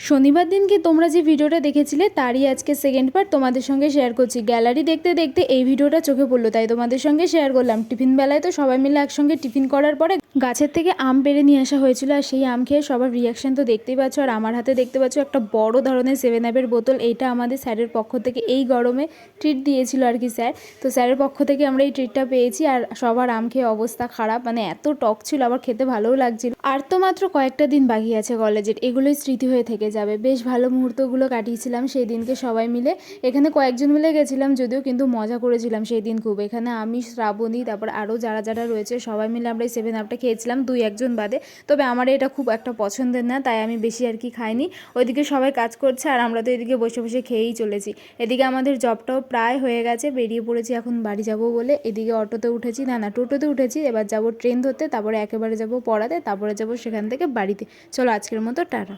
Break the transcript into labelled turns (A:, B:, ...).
A: শনিবার দিনকে তোমরা যে ভিডিওটা দেখেছিলে তারই আজকে সেকেন্ড পার্ট তোমাদের সঙ্গে শেয়ার করছি। গ্যালারি দেখতে দেখতে এই ভিডিওটা চোখে পড়লো, তাই তোমাদের সঙ্গে শেয়ার করলাম। টিফিন বেলায় তো সবাই মিলে একসঙ্গে টিফিন করার পরে গাছের থেকে আম পেড়ে নিয়ে আসা হয়েছিল, আর সেই আম খেয়ে সবার রিয়াকশান তো দেখতেই পাচ্ছ। আর আমার হাতে দেখতে পাচ্ছ একটা বড় ধরনের 7 আপের বোতল। এইটা আমাদের স্যারের পক্ষ থেকে এই গরমে ট্রিট দিয়েছিল আর কি স্যার। তো স্যারের পক্ষ থেকে আমরা এই ট্রিটটা পেয়েছি। আর সবার আম খেয়ে অবস্থা খারাপ, মানে এত টক ছিল, আবার খেতে ভালোও লাগছিল। আর তো মাত্র কয়েকটা দিন বাকি আছে কলেজের, এগুলোই স্মৃতি হয়ে থেকে যাবে। বেশ ভালো মুহূর্তগুলো কাটিয়েছিলাম সেই দিনকে সবাই মিলে। এখানে কয়েকজন মিলে গেছিলাম যদিও, কিন্তু মজা করেছিলাম সেই দিন খুব। এখানে আমি, শ্রাবণী, তারপর আরও যারা যারা রয়েছে সবাই মিলে আমরা এই 7 আপটা খেয়েছিলাম, 2-1 জন বাদে। তবে আমার এটা খুব একটা পছন্দের না, তাই আমি বেশি আর কি খাইনি। ওইদিকে সবাই কাজ করছে আর আমরা তো এদিকে বসে বসে খেয়েই চলেছি। এদিকে আমাদের জবটাও প্রায় হয়ে গেছে, বেরিয়ে পড়েছি এখন বাড়ি যাব বলে। এদিকে অটোতে উঠেছি, না টোটোতে উঠেছি। এবার যাব ট্রেন ধরতে, তারপরে একেবারে যাব পড়াতে, তারপরে যাব সেখান থেকে বাড়িতে। চলো আজকের মতো টাটা।